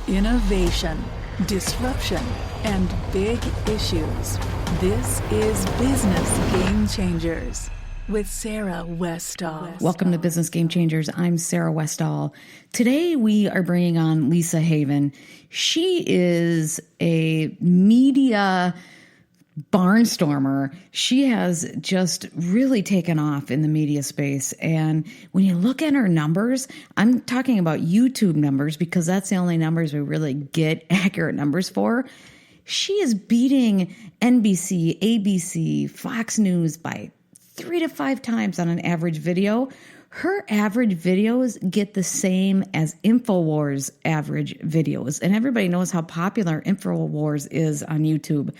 Innovation, disruption, and big issues. This is Business Game Changers with Sarah Westall. Welcome to Business Game Changers. I'm Sarah Westall. Today we are bringing on Lisa Haven. She is a media barnstormer. She has just really taken off in the media space. And when you look at her numbers, I'm talking about YouTube numbers because that's the only numbers we really get accurate numbers for. She is beating NBC, ABC, Fox News by 3 to 5 times on an average video. Her average videos get the same as InfoWars average videos. And everybody knows how popular InfoWars is on YouTube.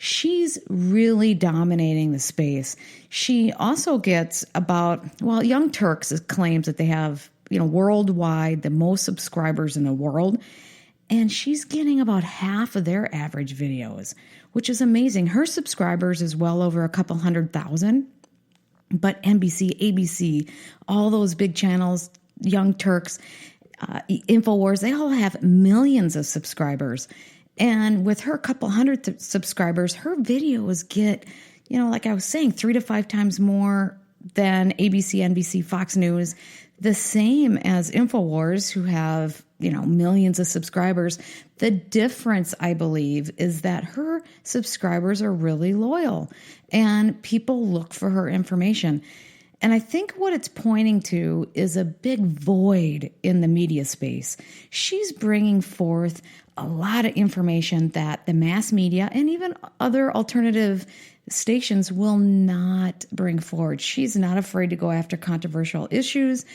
She's really dominating the space. She also gets Young Turks claims that they have, worldwide the most subscribers in the world. And she's getting about half of their average videos, which is amazing. Her subscribers is well over a couple 100,000. But NBC, ABC, all those big channels, Young Turks, InfoWars, they all have millions of subscribers. And with her couple hundred subscribers, her videos get, like I was saying, 3 to 5 times more than ABC, NBC, Fox News, the same as InfoWars, who have, millions of subscribers. The difference, I believe, is that her subscribers are really loyal and people look for her information. And I think what it's pointing to is a big void in the media space. She's bringing forth a lot of information that the mass media and even other alternative stations will not bring forward. She's not afraid to go after controversial issues.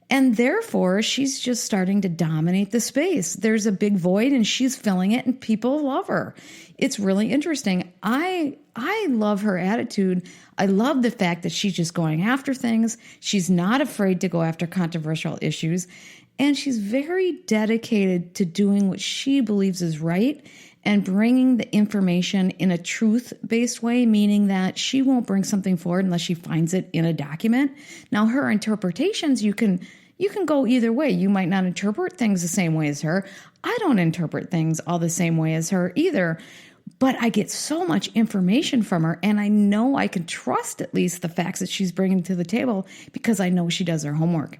And therefore, she's just starting to dominate the space. There's a big void and she's filling it and people love her. It's really interesting. I love her attitude. I love the fact that she's just going after things. She's not afraid to go after controversial issues. And she's very dedicated to doing what she believes is right and bringing the information in a truth-based way, meaning that she won't bring something forward unless she finds it in a document. Now, her interpretations, you can go either way. You might not interpret things the same way as her. I don't interpret things all the same way as her either. But I get so much information from her, and I know I can trust at least the facts that she's bringing to the table because I know she does her homework.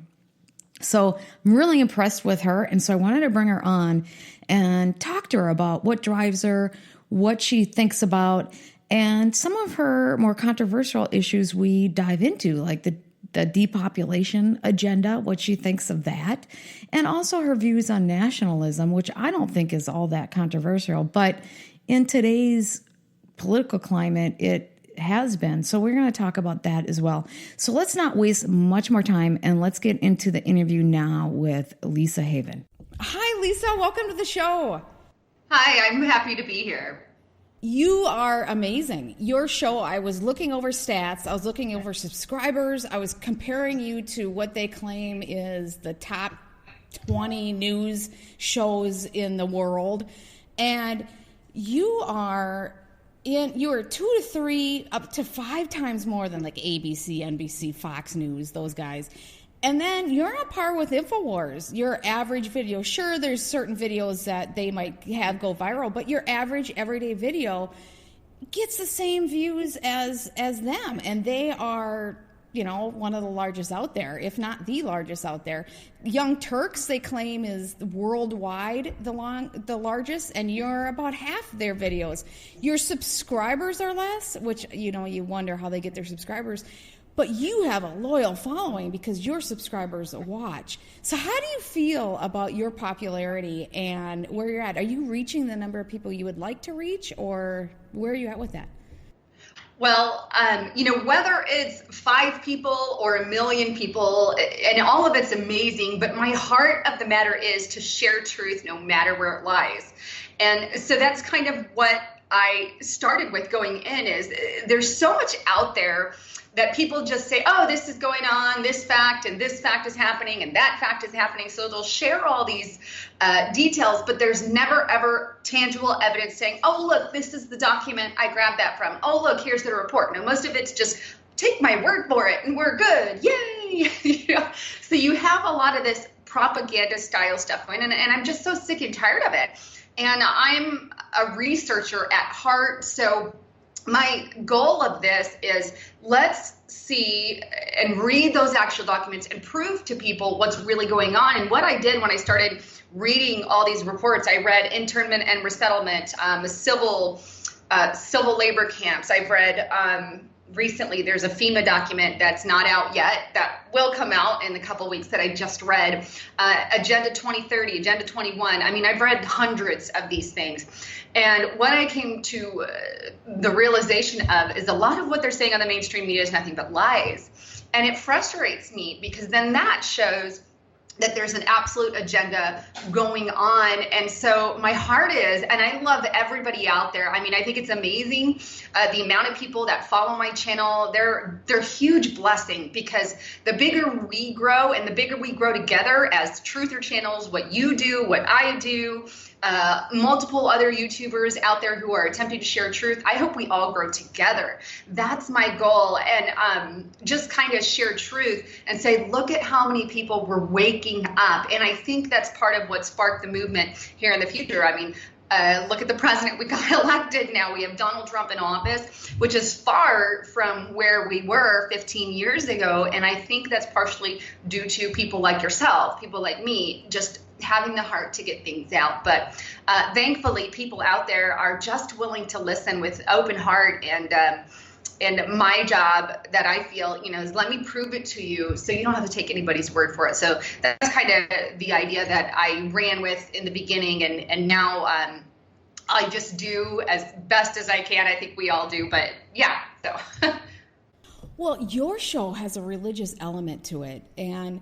So I'm really impressed with her, and so I wanted to bring her on and talk to her about what drives her, what she thinks about, and some of her more controversial issues we dive into, like the depopulation agenda, what she thinks of that, and also her views on nationalism, which I don't think is all that controversial, but in today's political climate, it has been. So we're going to talk about that as well. So let's not waste much more time and let's get into the interview now with Lisa Haven. Hi, Lisa. Welcome to the show. Hi, I'm happy to be here. You are amazing. Your show, I was looking over stats. I was looking over subscribers. I was comparing you to what they claim is the top 20 news shows in the world. And you are 2 to 3, up to 5 times more than like ABC, NBC, Fox News, those guys. And then you're on par with InfoWars. Your average video, sure, there's certain videos that they might have go viral, but your average everyday video gets the same views as them. And they are, one of the largest out there, if not the largest out there. Young Turks, they claim, is worldwide the largest, and you're about half their videos. Your subscribers are less, which, you wonder how they get their subscribers. But you have a loyal following because your subscribers watch. So how do you feel about your popularity and where you're at? Are you reaching the number of people you would like to reach, or where are you at with that? Well, whether it's 5 people or 1 million people, and all of it's amazing, but my heart of the matter is to share truth no matter where it lies. And so that's kind of what I started with going in, is there's so much out there that people just say, oh, this is going on, this fact, and this fact is happening, and that fact is happening. So they'll share all these details, but there's never, ever tangible evidence saying, oh, look, this is the document I grabbed that from. Oh, look, here's the report. No, most of it's just take my word for it, and we're good. Yay! So you have a lot of this propaganda style stuff going, and I'm just so sick and tired of it. And I'm a researcher at heart, so my goal of this is let's see and read those actual documents and prove to people what's really going on. And what I did when I started reading all these reports, I read internment and resettlement, civil labor camps. I've read recently, there's a FEMA document that's not out yet that will come out in a couple weeks that I just read. Agenda 2030, Agenda 21. I mean, I've read hundreds of these things. And what I came to the realization of is a lot of what they're saying on the mainstream media is nothing but lies. And it frustrates me because then that shows that there's an absolute agenda going on. And so my heart is, and I love everybody out there. I mean, I think it's amazing the amount of people that follow my channel. They're huge blessing, because the bigger we grow and the bigger we grow together as truther channels, what you do, what I do, multiple other YouTubers out there who are attempting to share truth. I hope we all grow together. That's my goal. And just kind of share truth and say, look at how many people were waking up. And I think that's part of what sparked the movement here in the future. I mean, look at the president we got elected now. We have Donald Trump in office, which is far from where we were 15 years ago. And I think that's partially due to people like yourself, people like me, just having the heart to get things out. But thankfully, people out there are just willing to listen with open heart. And my job that I feel, is let me prove it to you so you don't have to take anybody's word for it. So that's kind of the idea that I ran with in the beginning. And now I just do as best as I can. I think we all do. But yeah, so. Well, your show has a religious element to it. And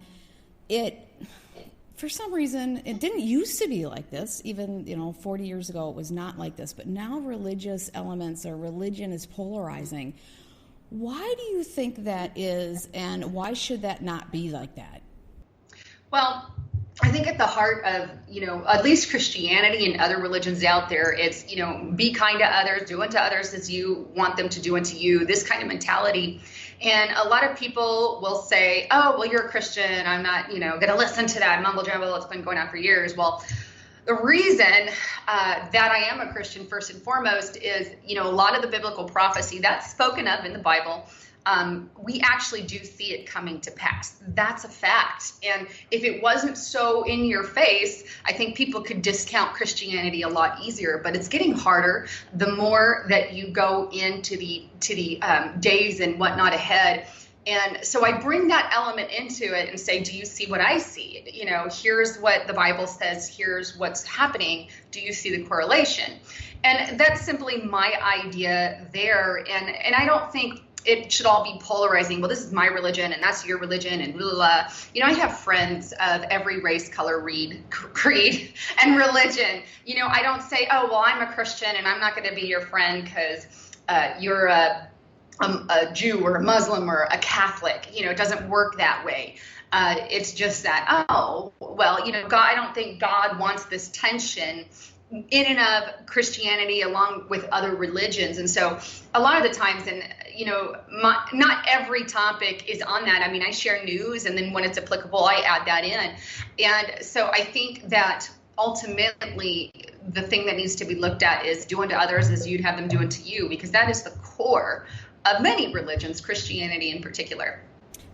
for some reason, it didn't used to be like this. Even, 40 years ago, it was not like this. But now religious elements or religion is polarizing. Why do you think that is, and why should that not be like that? Well, I think at the heart of, at least Christianity and other religions out there, it's, be kind to others, do unto others as you want them to do unto you, this kind of mentality. And a lot of people will say, oh, well, you're a Christian. I'm not, going to listen to that mumble jumble that's been going on for years. Well, the reason that I am a Christian, first and foremost, is, a lot of the biblical prophecy that's spoken of in the Bible, we actually do see it coming to pass. That's a fact. And if it wasn't so in your face, I think people could discount Christianity a lot easier. But it's getting harder the more that you go into the days and whatnot ahead. And so I bring that element into it and say, do you see what I see? Here's what the Bible says. Here's what's happening. Do you see the correlation? And that's simply my idea there. And I don't think it should all be polarizing. Well, this is my religion and that's your religion and blah, blah, blah. I have friends of every race, color, creed, and religion. I don't say, oh, well, I'm a Christian and I'm not going to be your friend because you're a Jew or a Muslim or a Catholic. It doesn't work that way. It's just that, oh, well, God, I don't think God wants this tension in and of Christianity along with other religions. And so a lot of the times, and not every topic is on that. I mean, I share news, and then when it's applicable, I add that in. And so I think that ultimately the thing that needs to be looked at is do unto others as you'd have them do unto you, because that is the core of many religions, Christianity in particular.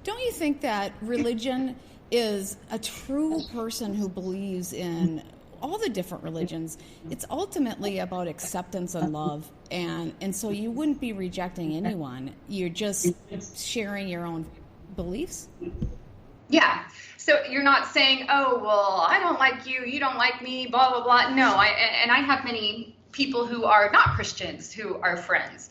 Don't you think that religion is a true person who believes in all the different religions? It's ultimately about acceptance and love, and so you wouldn't be rejecting anyone. You're just sharing your own beliefs. Yeah. So you're not saying, oh, well, I don't like you, you don't like me, blah, blah, blah. No, I have many people who are not Christians who are friends.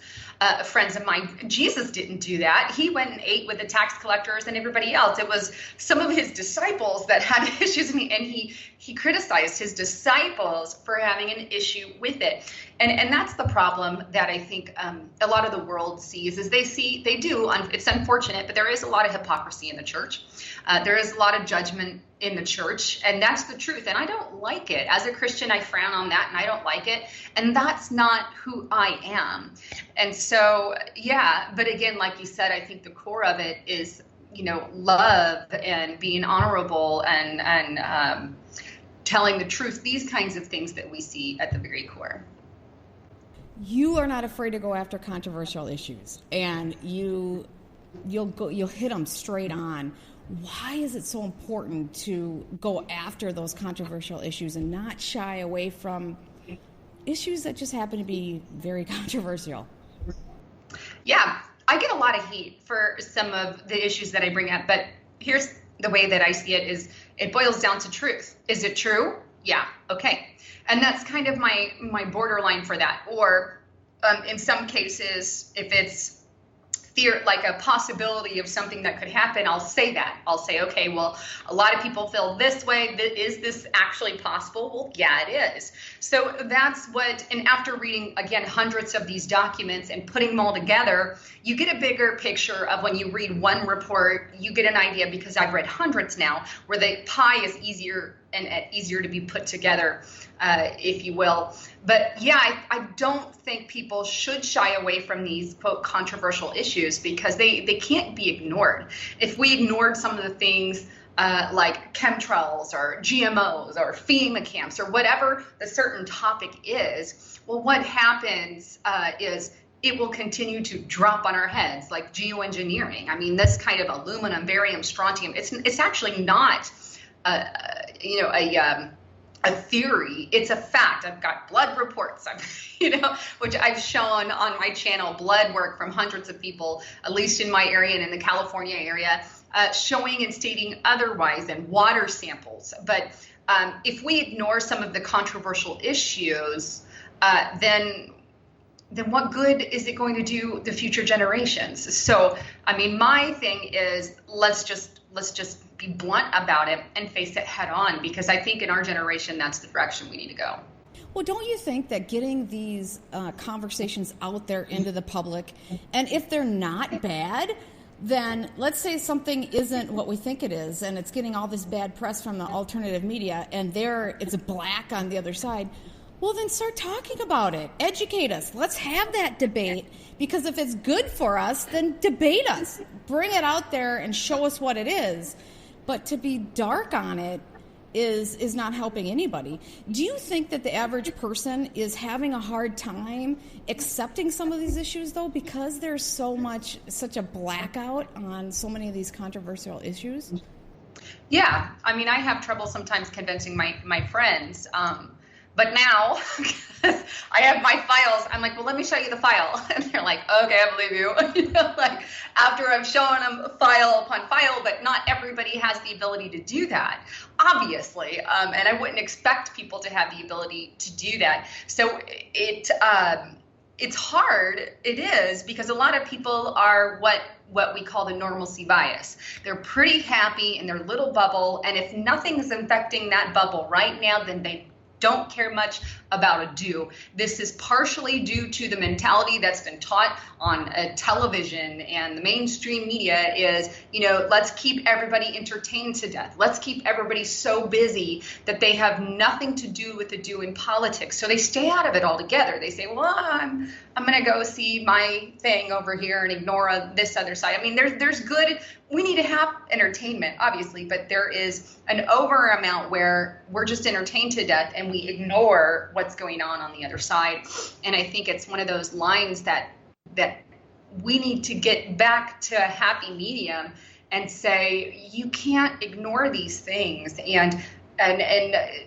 Friends of mine. Jesus didn't do that. He went and ate with the tax collectors and everybody else. It was some of his disciples that had issues, and he criticized his disciples for having an issue with it. And that's the problem that I think a lot of the world sees, is it's unfortunate, but there is a lot of hypocrisy in the church. There is a lot of judgment in the church, and that's the truth. And I don't like it. As a Christian, I frown on that, and I don't like it. And that's not who I am. And so, yeah, but again, like you said, I think the core of it is, love and being honorable and telling the truth, these kinds of things that we see at the very core. You are not afraid to go after controversial issues, and you'll hit them straight on. Why is it so important to go after those controversial issues and not shy away from issues that just happen to be very controversial? Yeah, I get a lot of heat for some of the issues that I bring up, but here's the way that I see it is it boils down to truth. Is it true? Yeah, okay. And that's kind of my borderline for that. Or in some cases, if it's like a possibility of something that could happen, I'll say that. I'll say, okay, well, a lot of people feel this way. Is this actually possible? Well, yeah, it is. So that's what, and after reading, again, hundreds of these documents and putting them all together, you get a bigger picture of when you read one report, you get an idea, because I've read hundreds now, where the pie is easier and easier to be put together, if you will. But yeah, I don't think people should shy away from these, quote, controversial issues, because they can't be ignored. If we ignored some of the things like chemtrails or GMOs or FEMA camps or whatever the certain topic is, well, what happens is it will continue to drop on our heads, like geoengineering. I mean, this kind of aluminum, barium, strontium, it's actually not a theory. It's a fact. I've got blood reports, which I've shown on my channel, blood work from hundreds of people, at least in my area and in the California area, showing and stating otherwise, and water samples. But if we ignore some of the controversial issues, then what good is it going to do the future generations? So, I mean, my thing is let's just be blunt about it and face it head on, because I think in our generation, that's the direction we need to go. Well, don't you think that getting these conversations out there into the public, and if they're not bad, then let's say something isn't what we think it is, and it's getting all this bad press from the alternative media, and it's black on the other side, well, then start talking about it. Educate us. Let's have that debate, because if it's good for us, then debate us. Bring it out there and show us what it is. But to be dark on it is not helping anybody. Do you think that the average person is having a hard time accepting some of these issues, though, because there's such a blackout on so many of these controversial issues? Yeah. I mean, I have trouble sometimes convincing my friends. But now, because I have my files, I'm like, well, let me show you the file. And they're like, okay, I believe you. Like after I've shown them file upon file, but not everybody has the ability to do that, obviously. And I wouldn't expect people to have the ability to do that. So it's hard. It is, because a lot of people are what we call the normalcy bias. They're pretty happy in their little bubble. And if nothing is infecting that bubble right now, then they don't care much about a do. This is partially due to the mentality that's been taught on television and the mainstream media is, let's keep everybody entertained to death. Let's keep everybody so busy that they have nothing to do with the do in politics. So they stay out of it altogether. They say, well, I'm going to go see my thing over here and ignore this other side. I mean, there's good. We need to have entertainment, obviously, but there is an over amount where we're just entertained to death and we ignore what's going on the other side. And I think it's one of those lines that we need to get back to a happy medium and say, you can't ignore these things and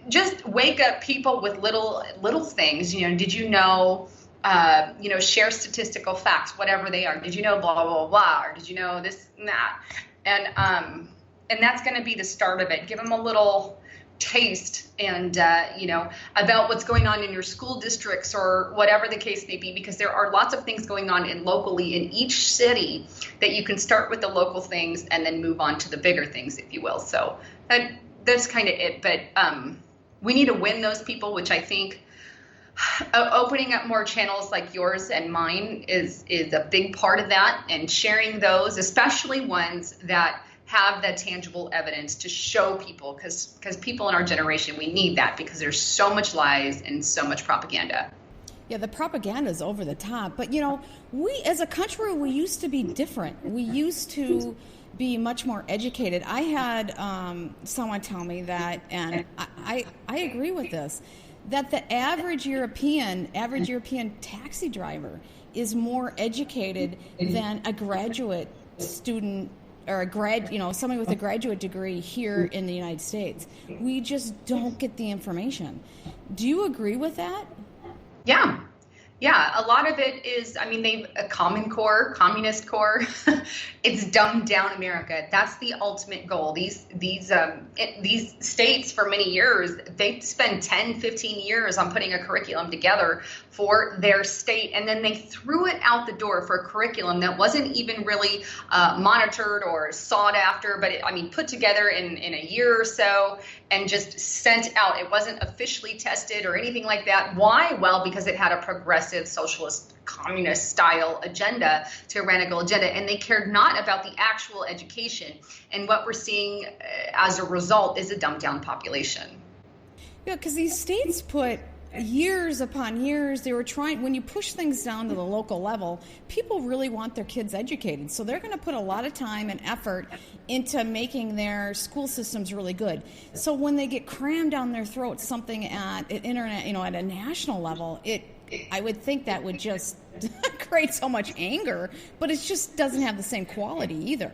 just wake up people with little things. Did you know, share statistical facts, whatever they are. Did you know blah, blah, blah, or did you know this and that? And that's going to be the start of it. Give them a little taste and, about what's going on in your school districts or whatever the case may be, because there are lots of things going on locally in each city that you can start with the local things and then move on to the bigger things, if you will. So that's kind of it. But we need to win those people, which I think opening up more channels like yours and mine is a big part of that, and sharing those, especially ones that have that tangible evidence to show people, because people in our generation, we need that, because there's so much lies and so much propaganda. Yeah, the propaganda is over the top. But, we as a country, we used to be different. We used to be much more educated. I had someone tell me that, and I agree with this, that the average European taxi driver is more educated than a graduate student or somebody with a graduate degree here in the United States. We just don't get the information. Do you agree with that? Yeah. Yeah, a lot of it is, I mean, a Common Core, Communist Core, it's dumbed down America. That's the ultimate goal. These states for many years, they spend 10, 15 years on putting a curriculum together for their state, and then they threw it out the door for a curriculum that wasn't even really monitored or sought after, but put together in a year or so and just sent out. It wasn't officially tested or anything like that. Why? Well, because it had a progressive socialist communist style agenda, tyrannical agenda, and they cared not about the actual education. And what we're seeing as a result is a dumbed down population. Yeah, because these states put years upon years, they were trying, when you push things down to the local level, people really want their kids educated. So they're going to put a lot of time and effort into making their school systems really good. So when they get crammed down their throats, something at internet, at a national level, I would think that would just create so much anger, but it just doesn't have the same quality either.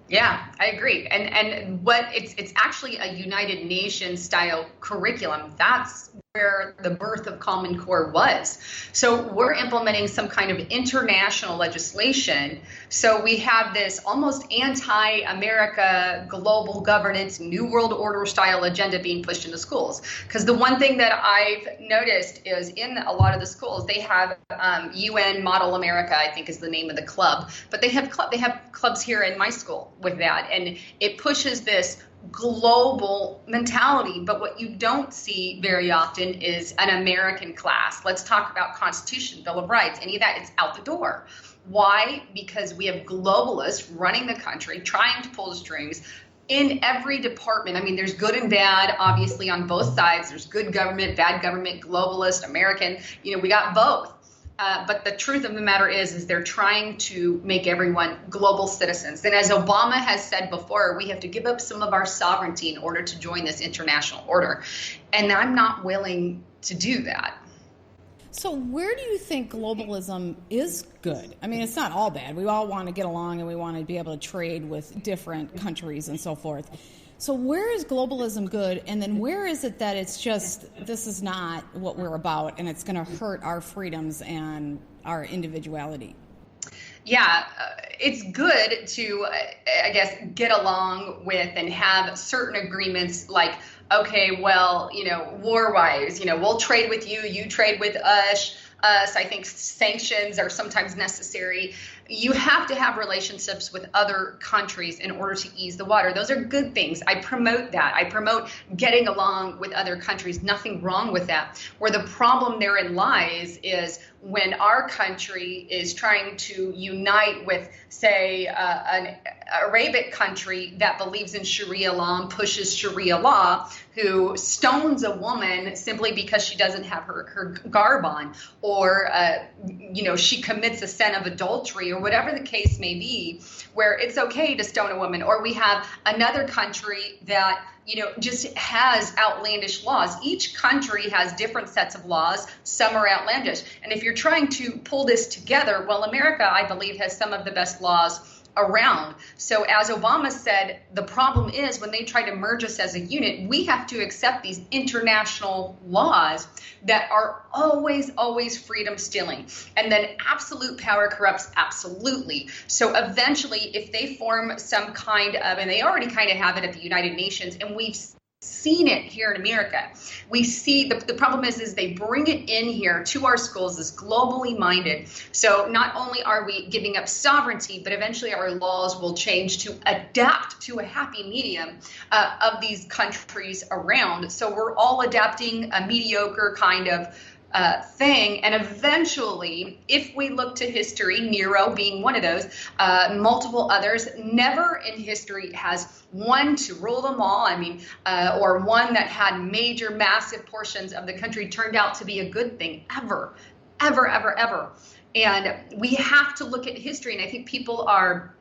Yeah, I agree. And what it's actually a United Nations style curriculum. That's where the birth of Common Core was. So we're implementing some kind of international legislation. So we have this almost anti-America global governance, New World Order style agenda being pushed into schools. Because the one thing that I've noticed is in a lot of the schools, they have UN Model America, I think is the name of the club. But they have clubs here in my school with that. And it pushes this global mentality, but what you don't see very often is an American class. Let's talk about Constitution, Bill of Rights, any of that, it's out the door. Why? Because we have globalists running the country, trying to pull the strings in every department. There's good and bad, obviously, on both sides. There's good government, bad government, globalist, American, we got both. But the truth of the matter is they're trying to make everyone global citizens. And as Obama has said before, we have to give up some of our sovereignty in order to join this international order. And I'm not willing to do that. So where do you think globalism is good? It's not all bad. We all want to get along and we want to be able to trade with different countries and so forth. So where is globalism good, and then where is it that it's just, this is not what we're about, and it's going to hurt our freedoms and our individuality? Yeah, it's good to, I guess, get along with and have certain agreements like, okay, well, war-wise, we'll trade with you, you trade with us. I think sanctions are sometimes necessary. You have to have relationships with other countries in order to ease the water. Those are good things. I promote that. I promote getting along with other countries. Nothing wrong with that. Where the problem therein lies is when our country is trying to unite with, say, an Arabic country that believes in Sharia law and pushes Sharia law, who stones a woman simply because she doesn't have her garb on, or, she commits a sin of adultery, or whatever the case may be, where it's okay to stone a woman. Or we have another country that, just has outlandish laws. Each country has different sets of laws. Some are outlandish. And if you're trying to pull this together, well, America, I believe, has some of the best laws around. So as Obama said, the problem is when they try to merge us as a unit, we have to accept these international laws that are always, always freedom stealing. And then absolute power corrupts absolutely. So eventually, if they form some kind of, and they already kind of have it at the United Nations, and we've seen it here in America. We see the problem is they bring it in here to our schools, is globally minded. So not only are we giving up sovereignty, but eventually our laws will change to adapt to a happy medium of these countries around. So we're all adapting a mediocre kind of thing. And eventually, if we look to history, Nero being one of those, multiple others, never in history has one to rule them all, or one that had major, massive portions of the country turned out to be a good thing ever, ever, ever, ever. And we have to look at history. And I think people are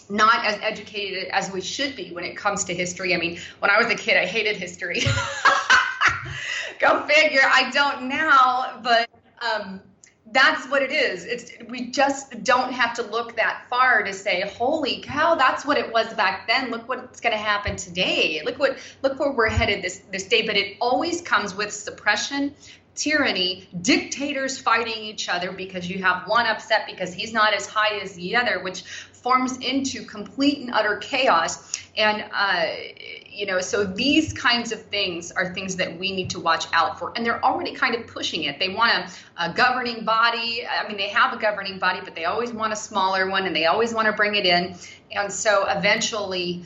not as educated as we should be when it comes to history. I mean, when I was a kid, I hated history. Go figure. I don't now, but that's what it is. We just don't have to look that far to say, holy cow, that's what it was back then. Look what's going to happen today. Look where we're headed this day. But it always comes with suppression, tyranny, dictators fighting each other because you have one upset because he's not as high as the other, which forms into complete and utter chaos. And, so these kinds of things are things that we need to watch out for. And they're already kind of pushing it. They want a governing body. I mean, they have a governing body, but they always want a smaller one, and they always want to bring it in. And so eventually,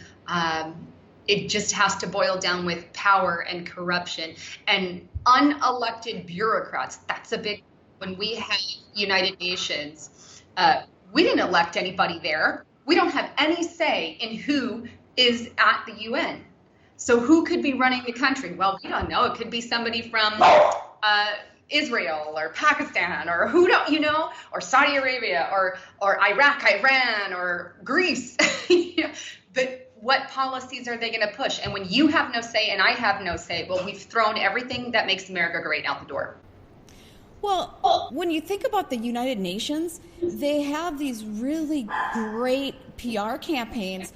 it just has to boil down with power and corruption and unelected bureaucrats. That's a big, when we had United Nations, we didn't elect anybody there. We don't have any say in who is at the UN. So who could be running the country? Well, we don't know. It could be somebody from Israel or Pakistan or or Saudi Arabia or Iraq, Iran, or Greece. But what policies are they going to push? And when you have no say and I have no say, well, we've thrown everything that makes America great out the door. Well, when you think about the United Nations, they have these really great PR campaigns.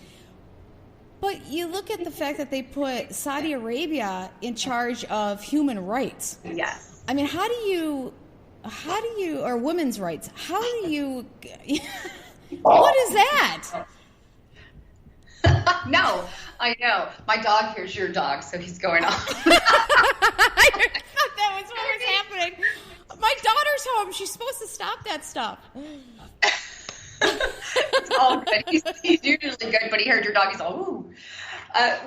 But you look at the fact that they put Saudi Arabia in charge of human rights. Yes. I mean, how do you, or women's rights, how do you, what is that? No, I know. My dog hears your dog, so he's going off. I thought that was what was happening. My daughter's home. She's supposed to stop that stuff. It's all good. He's usually good, but he heard your dog. He's all, ooh.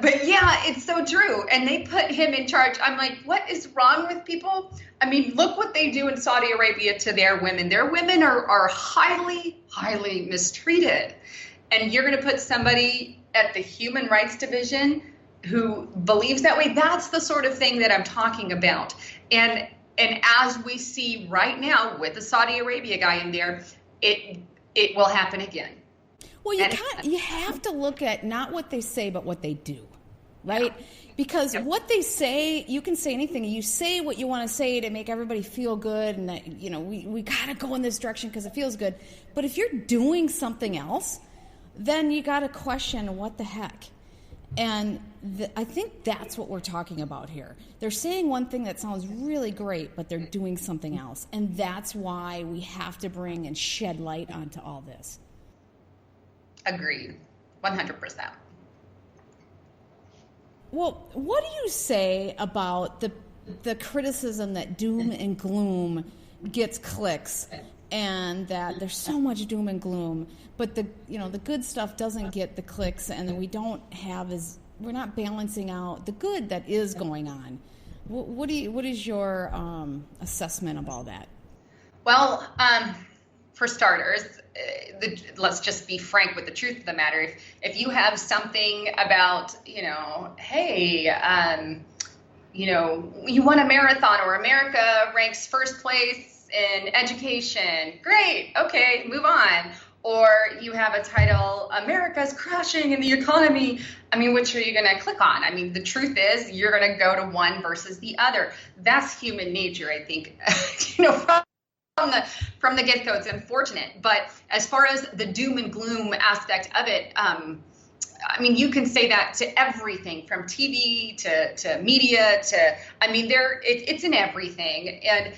But yeah, it's so true. And they put him in charge. I'm like, what is wrong with people? I mean, look what they do in Saudi Arabia to their women. Their women are highly, highly mistreated. And you're going to put somebody at the Human Rights Division who believes that way. That's the sort of thing that I'm talking about. And as we see right now with the Saudi Arabia guy in there, it will happen again. Well, you have to look at not what they say, but what they do, right? Yeah. Because what they say, you can say anything. You say what you want to say to make everybody feel good, and that we got to go in this direction because it feels good. But if you're doing something else, then you got to question what the heck. And I think that's what we're talking about here. They're saying one thing that sounds really great, but they're doing something else. And that's why we have to bring and shed light onto all this. Agreed. 100%. Well, what do you say about the criticism that doom and gloom gets clicks, and that there's so much doom and gloom, but the good stuff doesn't get the clicks, and then we're not balancing out the good that is going on? What is your assessment of all that? Well, for starters, let's just be frank with the truth of the matter. If you have something about, hey, you won a marathon, or America ranks first place in education, great, okay, move on. Or you have a title, America's crashing in the economy. I mean, which are you going to click on? I mean, the truth is you're going to go to one versus the other. That's human nature, I think, from the get-go. It's unfortunate. But as far as the doom and gloom aspect of it, I mean, you can say that to everything, from TV to media it's in everything. And,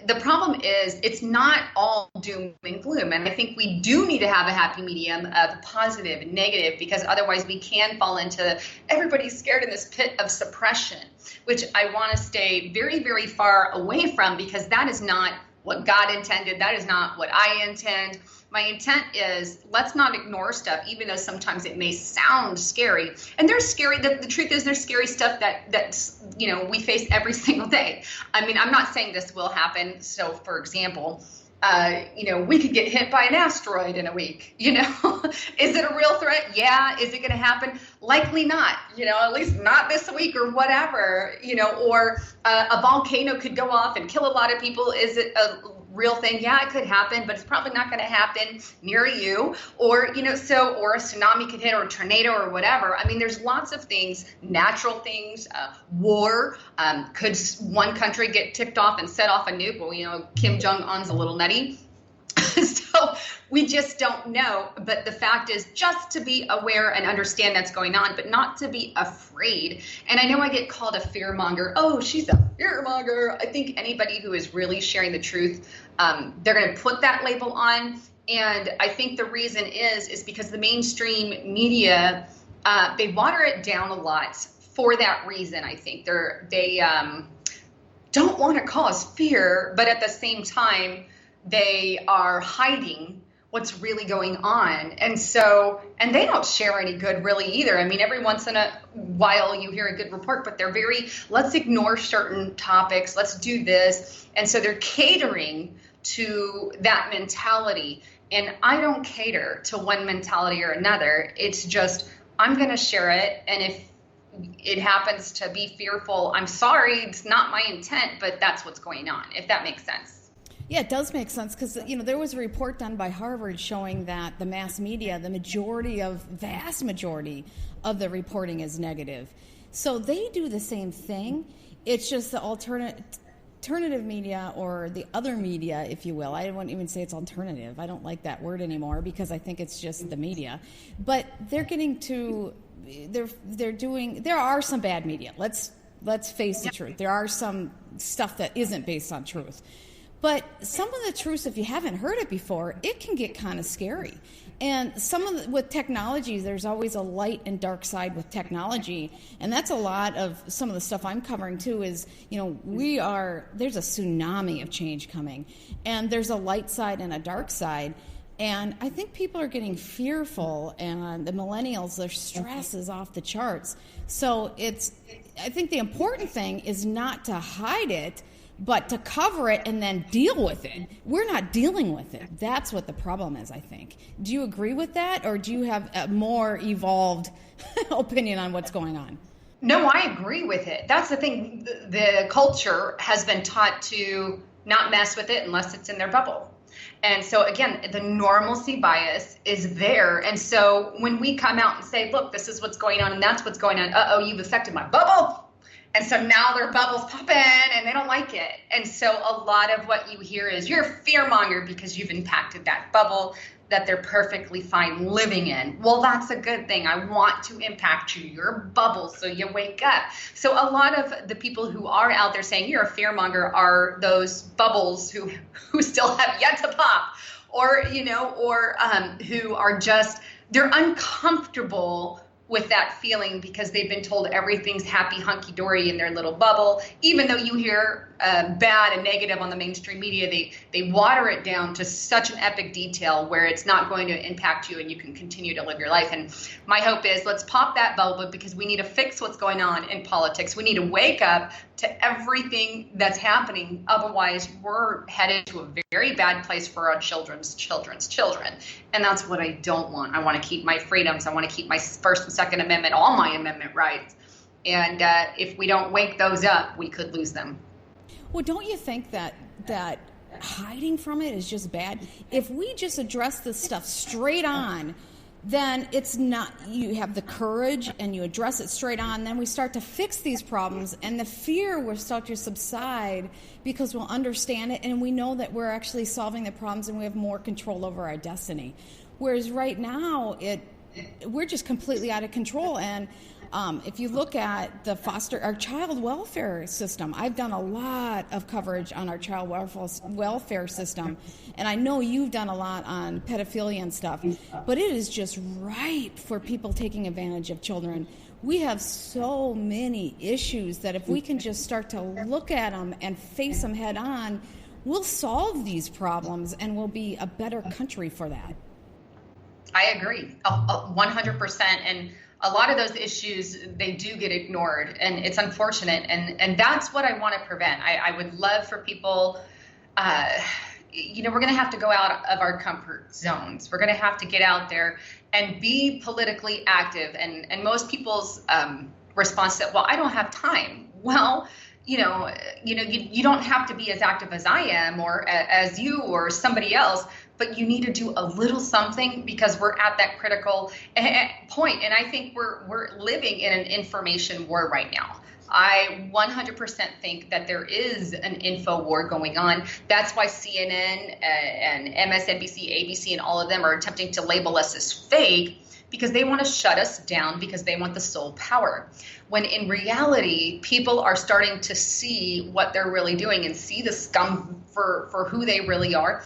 the problem is it's not all doom and gloom. And I think we do need to have a happy medium of positive and negative, because otherwise we can fall into everybody's scared in this pit of suppression, which I want to stay very, very far away from, because that is not what God intended. That is not what I intend. My intent is, let's not ignore stuff, even though sometimes it may sound scary. And there's scary, the truth is there's scary stuff that's we face every single day. I mean, I'm not saying this will happen. So for example, we could get hit by an asteroid in a week, is it a real threat? Yeah. Is it going to happen? Likely not, at least not this week or whatever, or a volcano could go off and kill a lot of people. Is it real thing. Yeah, it could happen, but it's probably not going to happen near you. Or, or a tsunami could hit, or a tornado, or whatever. I mean, there's lots of things, natural things, war. Could one country get ticked off and set off a nuke? Well, Kim Jong-un's a little nutty. So we just don't know. But the fact is just to be aware and understand that's going on, but not to be afraid. And I know I get called a fear monger. Oh, she's a fear monger. I think anybody who is really sharing the truth, they're going to put that label on. And I think the reason is because the mainstream media, they water it down a lot for that reason. I think they don't want to cause fear, but at the same time, they are hiding what's really going on. And they don't share any good really either. I mean, every once in a while you hear a good report, but they're let's ignore certain topics. Let's do this. And so they're catering to that mentality. And I don't cater to one mentality or another. It's just, I'm going to share it. And if it happens to be fearful, I'm sorry, it's not my intent, but that's what's going on, if that makes sense. Yeah, it does make sense because, there was a report done by Harvard showing that the mass media, vast majority of the reporting is negative. So they do the same thing. It's just the alternative media, or the other media, if you will. I wouldn't even say it's alternative. I don't like that word anymore because I think it's just the media. But they're getting to, there are some bad media. Let's face the truth. There are some stuff that isn't based on truth. But some of the truths, if you haven't heard it before, it can get kind of scary. And with technology, there's always a light and dark side with technology. And that's a lot of some of the stuff I'm covering too is, there's a tsunami of change coming. And there's a light side and a dark side. And I think people are getting fearful, and the millennials, their stress is off the charts. So I think the important thing is not to hide it, but to cover it and then deal with it. We're not dealing with it. That's what the problem is, I think. Do you agree with that, or do you have a more evolved opinion on what's going on? No, I agree with it. That's the thing. The culture has been taught to not mess with it unless it's in their bubble. And so, again, the normalcy bias is there. And so when we come out and say, look, this is what's going on and that's what's going on. Uh-oh, you've affected my bubble. And so now their bubble's popping and they don't like it. And so a lot of what you hear is you're a fear monger because you've impacted that bubble that they're perfectly fine living in. Well, that's a good thing. I want to impact your bubble so you wake up. So a lot of the people who are out there saying you're a fear monger are those bubbles who still have yet to pop, or who are just, they're uncomfortable with that feeling because they've been told everything's happy, hunky-dory in their little bubble. Even though you hear bad and negative on the mainstream media, they water it down to such an epic detail where it's not going to impact you and you can continue to live your life. And my hope is let's pop that bubble because we need to fix what's going on in politics. We need to wake up to everything that's happening. Otherwise, we're headed to a very bad place for our children's children. And that's what I don't want. I want to keep my freedoms. I want to keep my First and Second Amendment, all my amendment rights. And if we don't wake those up, we could lose them. Well, don't you think that hiding from it is just bad? If we just address this stuff straight on, then it's not, you have the courage and you address it straight on, then we start to fix these problems and the fear will start to subside because we'll understand it and we know that we're actually solving the problems and we have more control over our destiny. Whereas right now, we're just completely out of control. And if you look at our child welfare system, I've done a lot of coverage on our child welfare system, and I know you've done a lot on pedophilia and stuff, but it is just ripe for people taking advantage of children. We have so many issues that if we can just start to look at them and face them head on, we'll solve these problems and we'll be a better country for that. I agree, 100%. And a lot of those issues, they do get ignored, and it's unfortunate. And that's what I want to prevent. I would love for people, we're going to have to go out of our comfort zones. We're going to have to get out there and be politically active. And most people's response to, well, I don't have time. Well, you don't have to be as active as I am or as you or somebody else, but you need to do a little something because we're at that critical point. And I think we're living in an information war right now. I 100% think that there is an info war going on. That's why CNN and MSNBC, ABC, and all of them are attempting to label us as fake, because they want to shut us down because they want the sole power. When in reality, people are starting to see what they're really doing and see the scum for who they really are.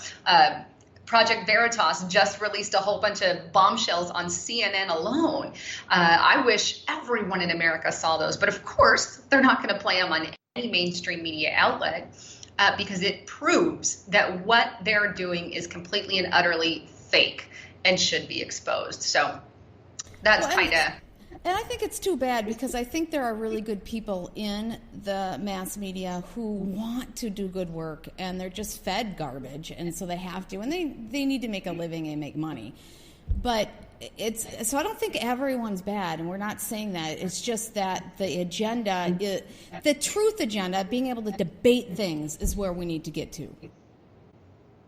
Project Veritas just released a whole bunch of bombshells on CNN alone. I wish everyone in America saw those, but of course, they're not going to play them on any mainstream media outlet because it proves that what they're doing is completely and utterly fake and should be exposed. So that's kind of... And I think it's too bad, because I think there are really good people in the mass media who want to do good work, and they're just fed garbage, and so they have to, and they need to make a living and make money. But so I don't think everyone's bad, and we're not saying that. It's just that the agenda, the truth agenda, being able to debate things is where we need to get to.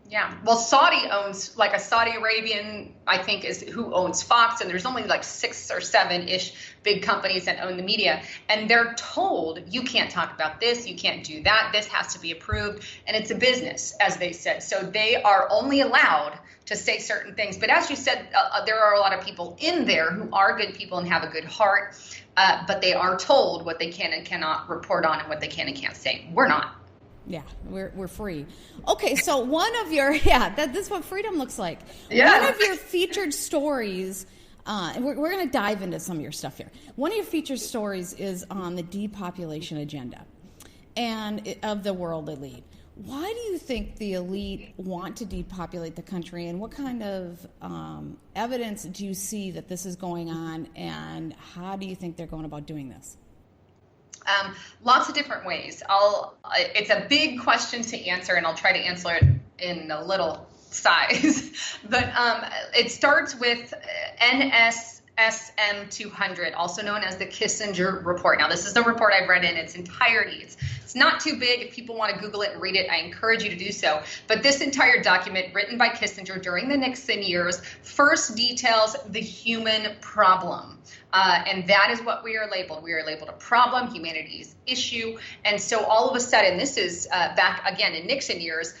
Yeah, well, Saudi owns, like a Saudi Arabian, I think, is who owns Fox, and there's only like 6 or 7-ish big companies that own the media, and they're told, you can't talk about this, you can't do that, this has to be approved, and it's a business, as they said. So they are only allowed to say certain things. But as you said, there are a lot of people in there who are good people and have a good heart, but they are told what they can and cannot report on and what they can and can't say. We're not. Yeah, we're free. Okay, so one of your this is what freedom looks like. Yeah. One of your featured stories, and we're going to dive into some of your stuff here. One of your featured stories is on the depopulation agenda and of the world elite. Why do you think the elite want to depopulate the country, and what kind of evidence do you see that this is going on, and how do you think they're going about doing this? Lots of different ways. It's a big question to answer, and I'll try to answer it in a little size. But it starts with NSSM 200, also known as the Kissinger Report. Now, this is the report I've read in its entirety. It's not too big. If people want to Google it and read it, I encourage you to do so. But this entire document, written by Kissinger during the Nixon years, first details the human problem. And that is what we are labeled. We are labeled a problem, humanity's issue. And so all of a sudden, this is back again in Nixon years,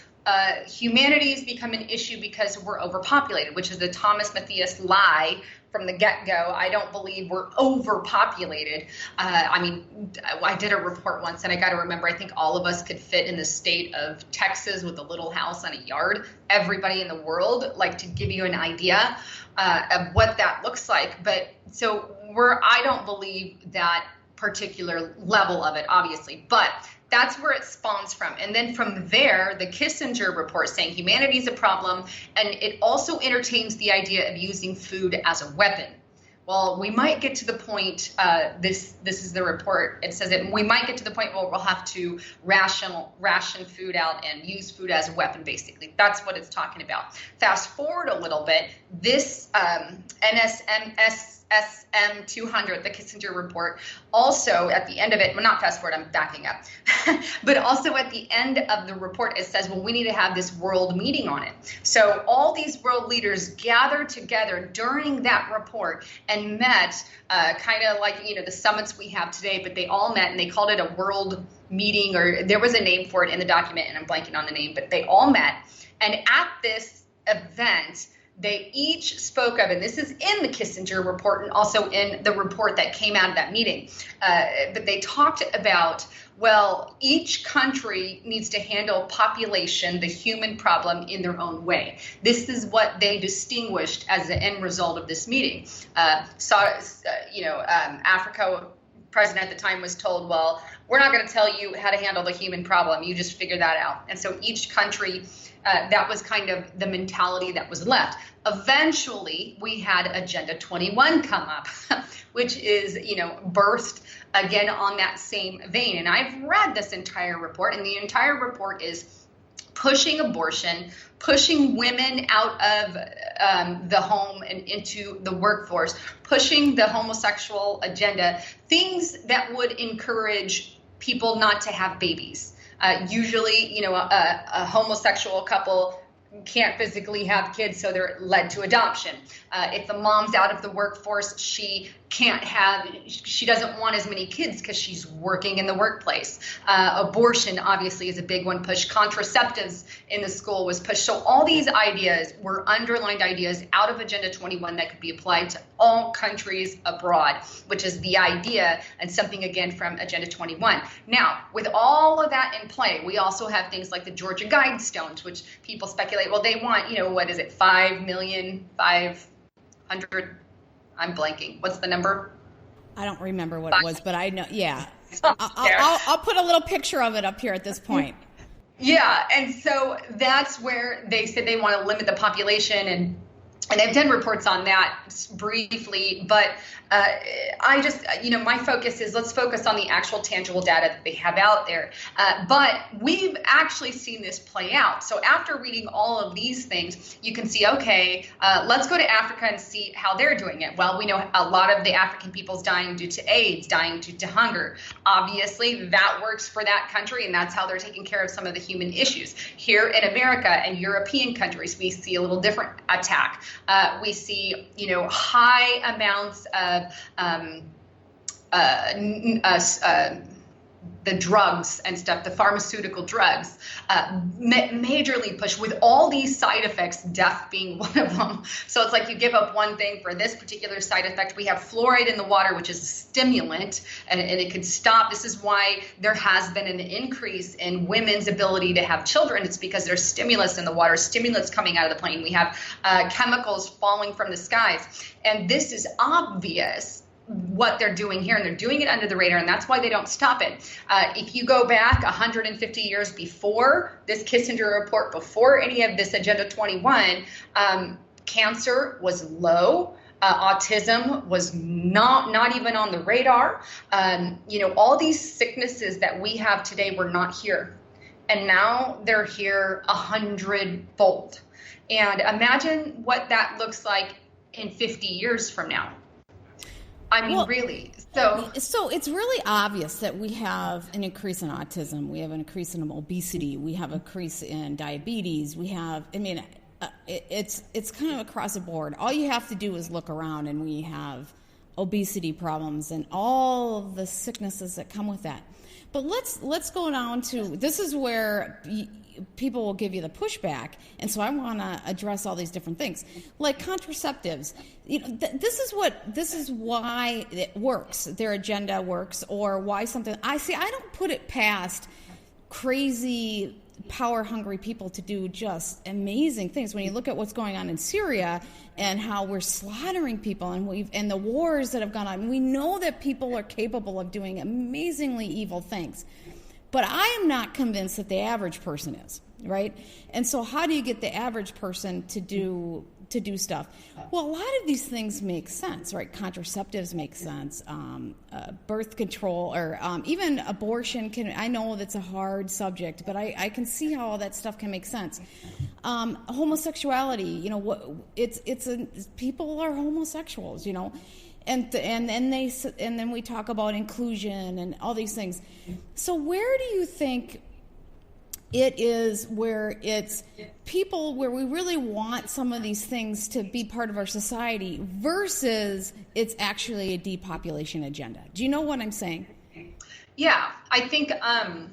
humanity's become an issue because we're overpopulated, which is the Thomas Mathias lie from the get-go. I don't believe we're overpopulated. I did a report once, and I got to remember, I think all of us could fit in the state of Texas with a little house on a yard. Everybody in the world, like, to give you an idea of what that looks like. But so I don't believe that particular level of it, obviously, but that's where it spawns from. And then from there, the Kissinger report saying humanity is a problem, and it also entertains the idea of using food as a weapon. Well, we might get to the point, this is the report, it says that we might get to the point where we'll have to ration food out and use food as a weapon, basically. That's what it's talking about. Fast forward a little bit, this NSSM 200, the Kissinger report, also at the end of it, well, not fast forward, I'm backing up, but also at the end of the report, it says, well, we need to have this world meeting on it. So all these world leaders gathered together during that report and met, kind of like, the summits we have today, but they all met and they called it a world meeting, or there was a name for it in the document, and I'm blanking on the name, but they all met. And at this event, they each spoke of, and this is in the Kissinger report and also in the report that came out of that meeting, but they talked about, well, each country needs to handle population, the human problem, in their own way. This is what they distinguished as the end result of this meeting. Africa president at the time was told, well, we're not going to tell you how to handle the human problem. You just figure that out. And so each country, that was kind of the mentality that was left. Eventually, we had Agenda 21 come up, which is, birthed again on that same vein. And I've read this entire report, and the entire report is pushing abortion, pushing women out of the home and into the workforce, pushing the homosexual agenda, things that would encourage people not to have babies. Usually, a homosexual couple can't physically have kids, so they're led to adoption. If the mom's out of the workforce, she doesn't want as many kids because she's working in the workplace. Abortion obviously is a big one pushed. Contraceptives in the school was pushed. So all these ideas were underlined ideas out of Agenda 21 that could be applied to all countries abroad, which is the idea and something again from Agenda 21. Now, with all of that in play, we also have things like the Georgia Guidestones, which people speculate, well, they want, 5,500,000. I'm blanking. What's the number? I don't remember what it was, but I know. Yeah, I'll put a little picture of it up here at this point. Yeah, and so that's where they said they want to limit the population, and they've done reports on that briefly, but I just, my focus is let's focus on the actual tangible data that they have out there. But we've actually seen this play out. So after reading all of these things, you can see, okay, let's go to Africa and see how they're doing it. Well, we know a lot of the African people's dying due to AIDS, dying due to hunger. Obviously, that works for that country, and that's how they're taking care of some of the human issues. Here in America and European countries, we see a little different attack. We see, high amounts of the drugs and stuff, the pharmaceutical drugs, majorly pushed with all these side effects, death being one of them. So it's like you give up one thing for this particular side effect. We have fluoride in the water, which is a stimulant, and it could stop. This is why there has been an increase in women's ability to have children. It's because there's stimulus in the water, stimulants coming out of the plane. We have chemicals falling from the skies. And this is obvious what they're doing here, and they're doing it under the radar, and that's why they don't stop it. If you go back 150 years before this Kissinger report, before any of this Agenda 21, cancer was low. Autism was not even on the radar. All these sicknesses that we have today were not here, and now they're here 100-fold. And imagine what that looks like in 50 years from now. Really. So it's really obvious that we have an increase in autism. We have an increase in obesity. We have an increase in diabetes. We have, it's kind of across the board. All you have to do is look around, and we have obesity problems and all of the sicknesses that come with that. But let's go down to, this is where people will give you the pushback, and so I want to address all these different things, like contraceptives. This is why it works. Their agenda works, or why something. I don't put it past crazy, power-hungry people to do just amazing things. When you look at what's going on in Syria and how we're slaughtering people, and the wars that have gone on, we know that people are capable of doing amazingly evil things. But I am not convinced that the average person is, right? And so how do you get the average person to do stuff? Well, a lot of these things make sense, right? Contraceptives make sense. Birth control, or even abortion I know that's a hard subject, but I can see how all that stuff can make sense. Homosexuality, people are homosexuals, And then we talk about inclusion and all these things. So where do you think it is where it's people where we really want some of these things to be part of our society versus it's actually a depopulation agenda? Do you know what I'm saying? Yeah, I think, I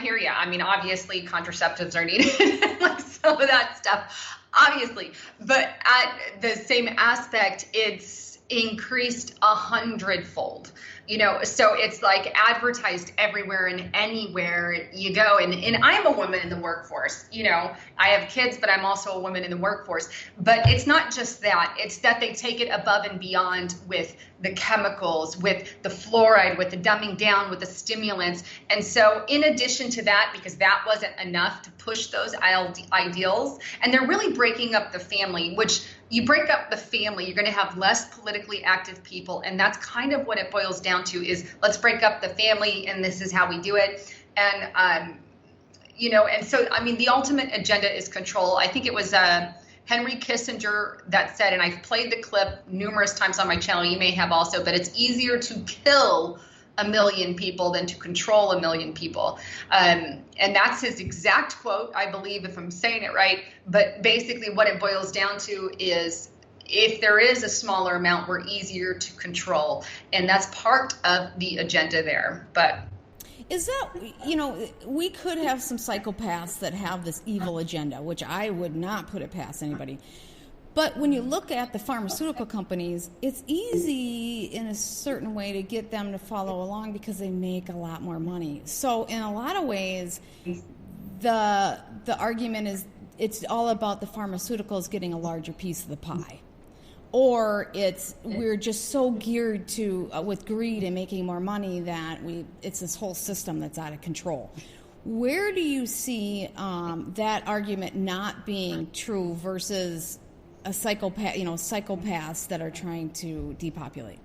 hear you. Obviously contraceptives are needed, like some of that stuff. Obviously, but at the same aspect, it's increased 100-fold. So it's like advertised everywhere and anywhere you go. And I'm a woman in the workforce. I have kids, but I'm also a woman in the workforce. But it's not just that. It's that they take it above and beyond with the chemicals, with the fluoride, with the dumbing down, with the stimulants. And so in addition to that, because that wasn't enough to push those ideals, and they're really breaking up the family, which you break up the family, you're going to have less politically active people. And that's kind of what it boils down to is let's break up the family, and this is how we do it. And, and so, the ultimate agenda is control. I think it was Henry Kissinger that said, and I've played the clip numerous times on my channel, you may have also, but it's easier to kill a million people than to control a million people. And that's his exact quote, I believe, if I'm saying it right. But basically what it boils down to is, if there is a smaller amount, we're easier to control. And that's part of the agenda there. But is that, we could have some psychopaths that have this evil agenda, which I would not put it past anybody. But when you look at the pharmaceutical companies, it's easy in a certain way to get them to follow along because they make a lot more money. So in a lot of ways, the argument is it's all about the pharmaceuticals getting a larger piece of the pie. Or we're just so geared to with greed and making more money that it's this whole system that's out of control. Where do you see that argument not being true versus a psychopath, psychopaths that are trying to depopulate?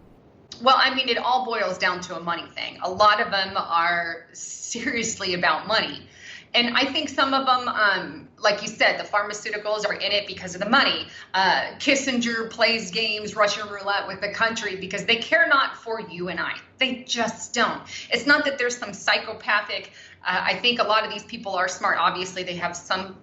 Well, I mean, it all boils down to a money thing. A lot of them are seriously about money. And I think some of them, like you said, the pharmaceuticals are in it because of the money. Kissinger plays games, Russian roulette with the country because they care not for you and I. They just don't. It's not that there's some psychopathic, I think a lot of these people are smart. Obviously, they have some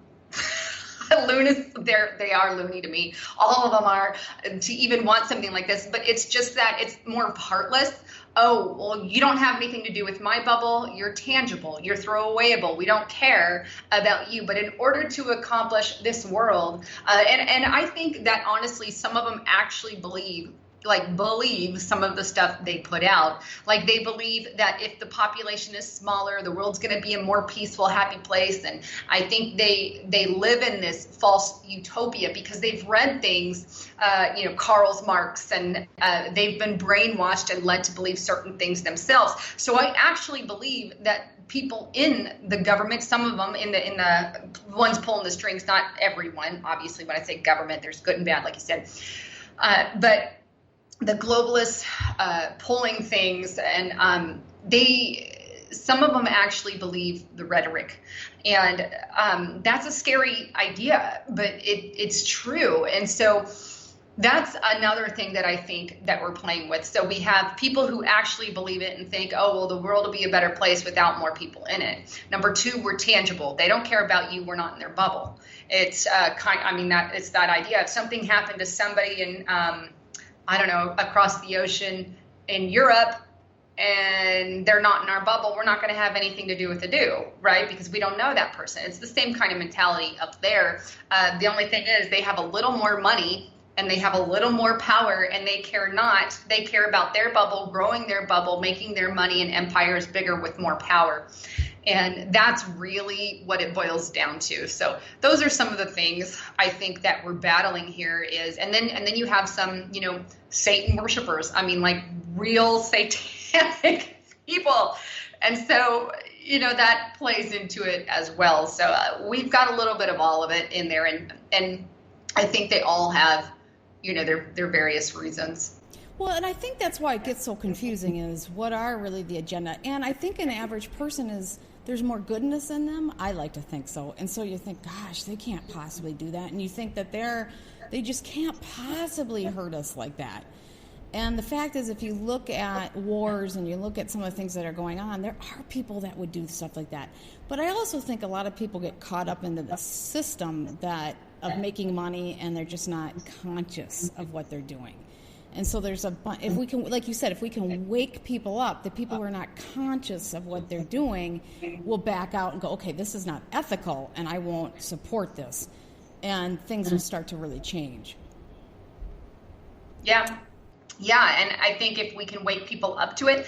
lunacy. They are loony to me. All of them are, to even want something like this. But it's just that it's more heartless. Oh, well, you don't have anything to do with my bubble. You're tangible. You're throwawayable. We don't care about you. But in order to accomplish this world, and I think that honestly, some of them actually believe some of the stuff they put out. Like they believe that if the population is smaller, the world's going to be a more peaceful, happy place. And I think they live in this false utopia because they've read things, Karl Marx, and they've been brainwashed and led to believe certain things themselves. So I actually believe that people in the government, some of them in the ones pulling the strings, not everyone, obviously, when I say government, there's good and bad, like you said, but the globalists pulling things, and some of them actually believe the rhetoric, and that's a scary idea, but it's true. And so that's another thing that I think that we're playing with. So we have people who actually believe it and think, oh, well, the world will be a better place without more people in it. Number two, we're tangible. They don't care about you. We're not in their bubble. It's it's that idea. If something happened to somebody in across the ocean in Europe, and they're not in our bubble, we're not going to have anything to do with the right? Because we don't know that person. It's the same kind of mentality up there. The only thing is they have a little more money and they have a little more power, and they care about their bubble, growing their bubble, making their money and empires bigger with more power. And that's really what it boils down to. So those are some of the things I think that we're battling here is, and then you have some, Satan worshipers. I mean, like real satanic people. And so, that plays into it as well. So we've got a little bit of all of it in there. And I think they all have, their various reasons. Well, and I think that's why it gets so confusing is what are really the agenda. And I think an average person there's more goodness in them. I like to think so. And so you think, gosh, they can't possibly do that. And you think that they just can't possibly hurt us like that. And the fact is, if you look at wars and you look at some of the things that are going on, there are people that would do stuff like that. But I also think a lot of people get caught up into the system of making money, and they're just not conscious of what they're doing. And so there's if we can, like you said, if we can wake people up, the people who are not conscious of what they're doing will back out and go, okay, this is not ethical, and I won't support this. And things will start to really change. Yeah. Yeah, and I think if we can wake people up to it,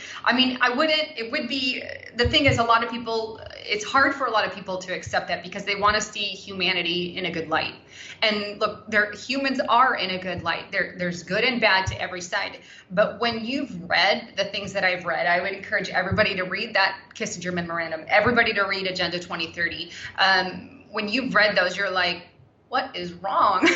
the thing is, a lot of people, it's hard for a lot of people to accept that because they want to see humanity in a good light. And look, humans are in a good light. There's good and bad to every side. But when you've read the things that I've read, I would encourage everybody to read that Kissinger memorandum, everybody to read Agenda 2030. When you've read those, you're like, what is wrong?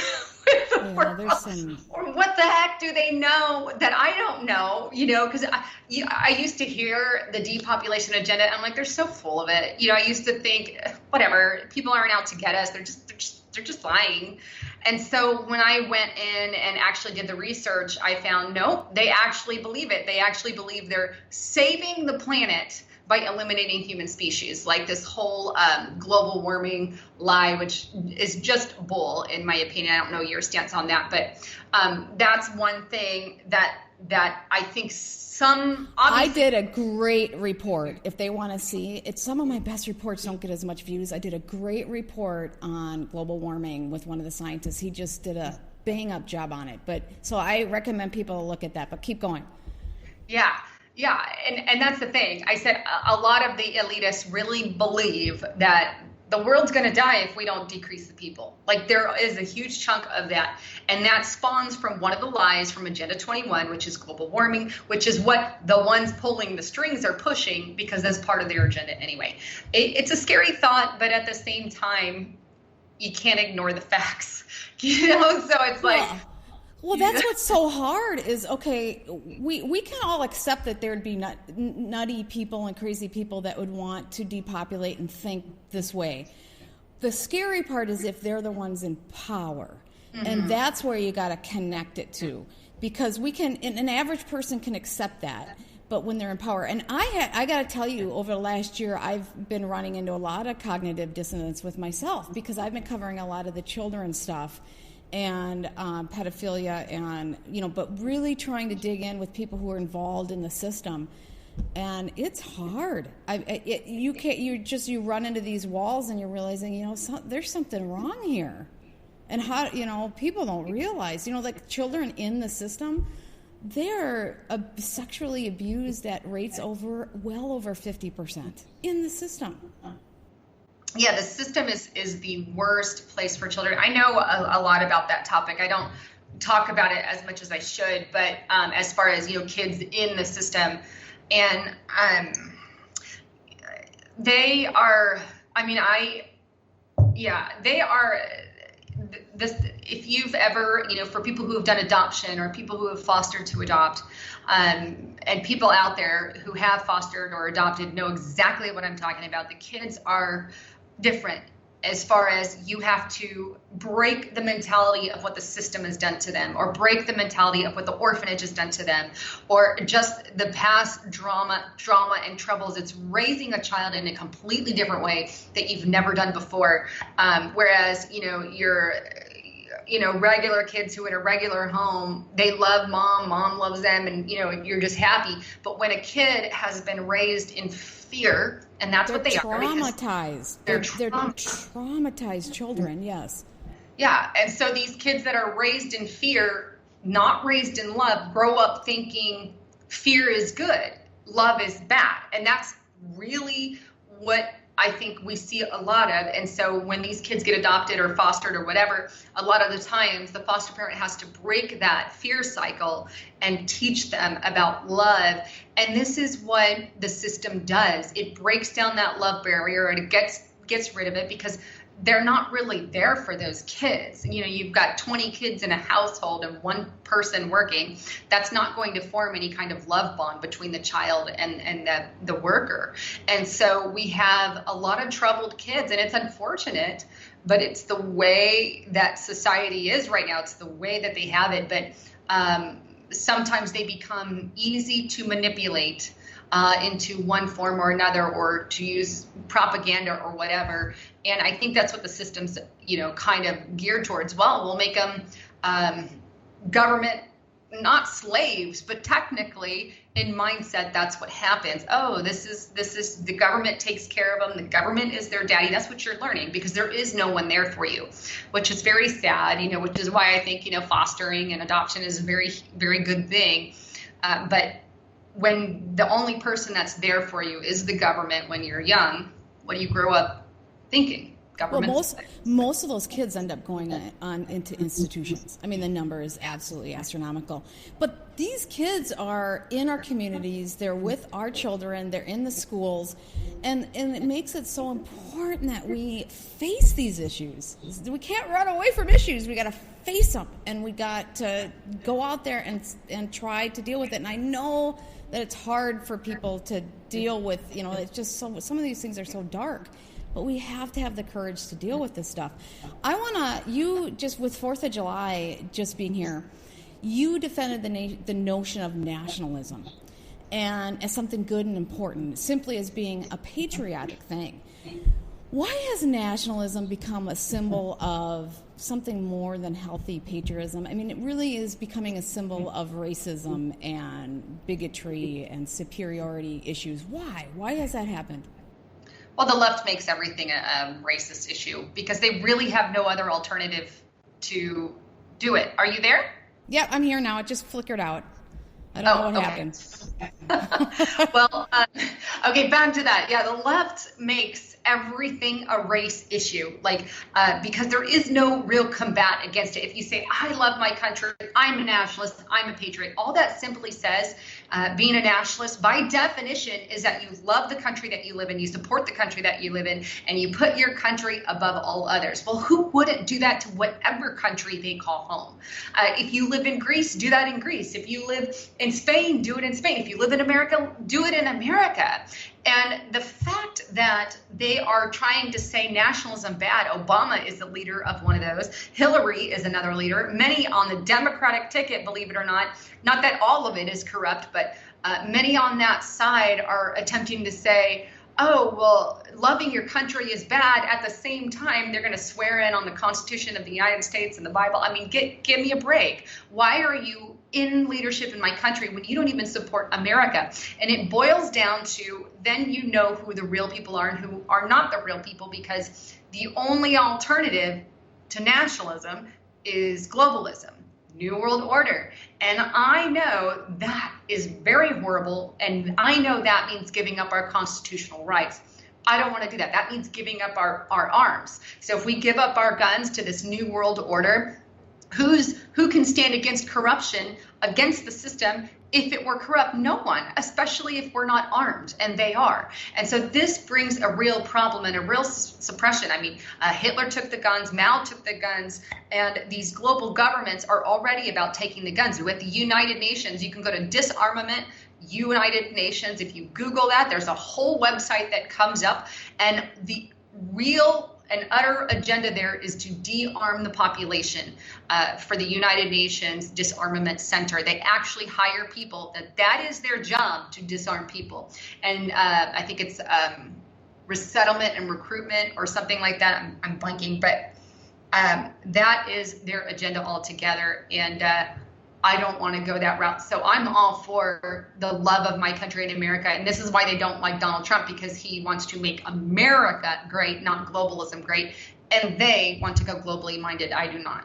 Or what the heck do they know that I don't know? Because I used to hear the depopulation agenda, and I'm like, they're so full of it. I used to think, whatever, people aren't out to get us. They're just lying. And so when I went in and actually did the research, I found, no, they actually believe it. They actually believe they're saving the planet by eliminating human species, like this whole global warming lie, which is just bull, in my opinion. I don't know your stance on that, but that's one thing that I think I did a great report. If they want to see it, some of my best reports don't get as much views. I did a great report on global warming with one of the scientists. He just did a bang up job on it. But so I recommend people to look at that, but keep going. Yeah. And that's the thing. I said a lot of the elitists really believe that the world's going to die if we don't decrease the people. Like, there is a huge chunk of that. And that spawns from one of the lies from Agenda 21, which is global warming, which is what the ones pulling the strings are pushing, because that's part of their agenda anyway. It's a scary thought, but at the same time, you can't ignore the facts. So it's like... Well, that's what's so hard is, okay, we can all accept that there'd be nutty people and crazy people that would want to depopulate and think this way. The scary part is if they're the ones in power. Mm-hmm. And that's where you got to connect it to. Because an average person can accept that, but when they're in power. And I got to tell you, over the last year, I've been running into a lot of cognitive dissonance with myself, because I've been covering a lot of the children stuff and pedophilia, and but really trying to dig in with people who are involved in the system, and it's hard. You run into these walls and you're realizing there's something wrong here, and how people don't realize like children in the system, they're sexually abused at rates well over 50% in the system. Yeah, the system is the worst place for children. I know a lot about that topic. I don't talk about it as much as I should, but as far as kids in the system, and they are. I mean, they are. This, if you've ever, for people who have done adoption or people who have fostered to adopt, and people out there who have fostered or adopted know exactly what I'm talking about. The kids are different as far as you have to break the mentality of what the system has done to them, or break the mentality of what the orphanage has done to them, or just the past drama and troubles. It's raising a child in a completely different way that you've never done before. Whereas, you're regular kids who in a regular home, they love mom loves them, and you're just happy. But when a kid has been raised in fear, and that's what they are. Traumatized. They're traumatized children, yes. Yeah, and so these kids that are raised in fear, not raised in love, grow up thinking fear is good, love is bad. And that's really what I think we see a lot of. And so when these kids get adopted or fostered or whatever, a lot of the times the foster parent has to break that fear cycle and teach them about love. And this is what the system does. It breaks down that love barrier, and it gets rid of it, because they're not really there for those kids. You've got 20 kids in a household and one person working. That's not going to form any kind of love bond between the child and the worker. And so we have a lot of troubled kids, and it's unfortunate, but it's the way that society is right now. It's the way that they have it. But sometimes they become easy to manipulate into one form or another, or to use propaganda or whatever. And I think that's what the system's, kind of geared towards. Well, we'll make them government, not slaves, but technically in mindset, that's what happens. Oh, this is the government takes care of them. The government is their daddy. That's what you're learning, because there is no one there for you, which is very sad, which is why I think, fostering and adoption is a very, very good thing. But when the only person that's there for you is the government when you're young, what do you grow up thinking? Government. Well, most of those kids end up going on into institutions. I mean, the number is absolutely astronomical. But these kids are in our communities. They're with our children. They're in the schools. And it makes it so important that we face these issues. We can't run away from issues. We got to face them. And we got to go out there and try to deal with it. And I know that it's hard for people to deal with, it's just some of these things are so dark. but we have to have the courage to deal with this stuff. I want to, you just with 4th of July just being here, you defended the notion of nationalism and as something good and important, simply as being a patriotic thing. Why has nationalism become a symbol of something more than healthy patriotism? I mean, it really is becoming a symbol of racism and bigotry and superiority issues. Why? Why has that happened? Well, the left makes everything a racist issue because they really have no other alternative to do it. Are you there? Yeah, I'm here now. It just flickered out. I don't know what happened. Well, okay, back to that. Yeah, the left makes everything a race issue, because there is no real combat against it. If you say, I love my country, I'm a nationalist, I'm a patriot, all that simply says, being a nationalist, by definition, is that you love the country that you live in, you support the country that you live in, and you put your country above all others. Well, who wouldn't do that to whatever country they call home? If you live in Greece, do that in Greece. If you live in Spain, do it in Spain. If you live in America, do it in America. And the fact that they are trying to say nationalism bad, Obama is the leader of one of those. Hillary is another leader. Many on the Democratic ticket, believe it or not that all of it is corrupt, but many on that side are attempting to say, oh, well, loving your country is bad. At the same time, they're going to swear in on the Constitution of the United States and the Bible. I mean, give me a break. Why are you in leadership in my country when you don't even support America? And it boils down to, then you know who the real people are and who are not the real people, because the only alternative to nationalism is globalism, New World Order. And I know that is very horrible, and I know that means giving up our constitutional rights. I don't want to do that. That means giving up our arms. So if we give up our guns to this New World Order, who can stand against corruption, against the system, if it were corrupt? No one, especially if we're not armed, and they are. And so this brings a real problem and a real suppression. I mean, Hitler took the guns, Mao took the guns, and these global governments are already about taking the guns. With the United Nations, you can go to Disarmament United Nations. If you Google that, there's a whole website that comes up, and the real and utter agenda there is to de-arm the population for the United Nations Disarmament Center. They actually hire people that is their job, to disarm people. And I think it's resettlement and recruitment or something like that. I'm blanking, but that is their agenda altogether. And I don't want to go that route. So I'm all for the love of my country in America. And this is why they don't like Donald Trump, because he wants to make America great, not globalism great. And they want to go globally minded. I do not.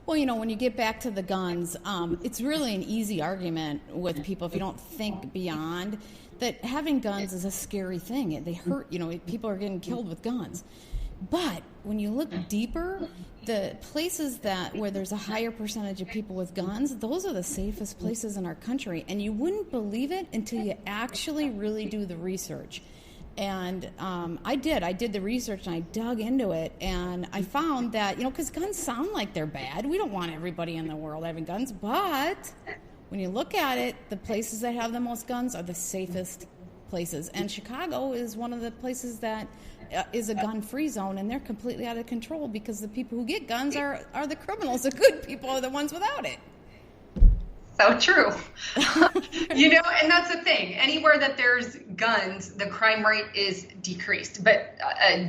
Well, when you get back to the guns, it's really an easy argument with people if you don't think beyond that having guns is a scary thing. They hurt, people are getting killed with guns. But when you look deeper, the places where there's a higher percentage of people with guns, those are the safest places in our country. And you wouldn't believe it until you actually really do the research. And I did the research, and I dug into it, and I found that, because guns sound like they're bad. We don't want everybody in the world having guns, but when you look at it, the places that have the most guns are the safest places. And Chicago is one of the places that is a gun-free zone, and they're completely out of control because the people who get guns are the criminals. The good people are the ones without it. So true. And that's the thing. Anywhere that there's guns, the crime rate is decreased. But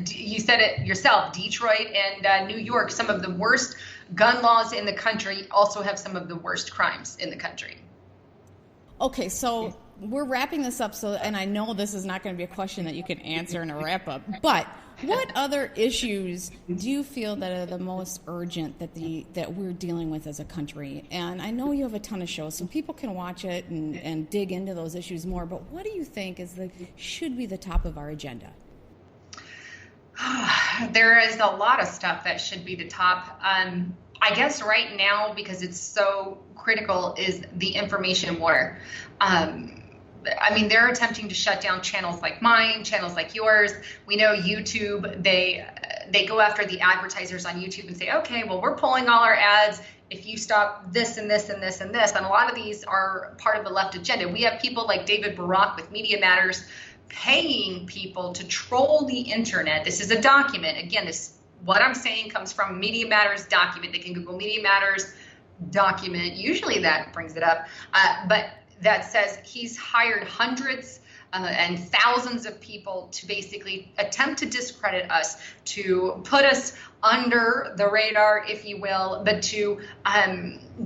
you said it yourself, Detroit and New York, some of the worst gun laws in the country, also have some of the worst crimes in the country. Okay, so we're wrapping this up, and I know this is not going to be a question that you can answer in a wrap-up, but what other issues do you feel that are the most urgent that we're dealing with as a country? And I know you have a ton of shows, so people can watch it and dig into those issues more, but what do you think should be the top of our agenda? There is a lot of stuff that should be the top. I guess right now, because it's so critical, is the information war. They're attempting to shut down channels like mine, channels like yours. We know YouTube, they go after the advertisers on YouTube and say, okay, well, we're pulling all our ads if you stop this and this and this and this. And a lot of these are part of the left agenda. We have people like David Barak with Media Matters paying people to troll the internet. This is a document. Again, what I'm saying comes from Media Matters document. They can Google Media Matters document. Usually that brings it up. But that says he's hired hundreds and thousands of people to basically attempt to discredit us, to put us under the radar, if you will, but to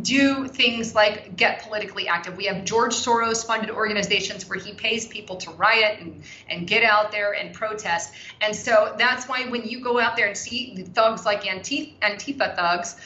do things like get politically active. We have George Soros funded organizations where he pays people to riot and get out there and protest. And so that's why when you go out there and see the thugs like Antifa thugs,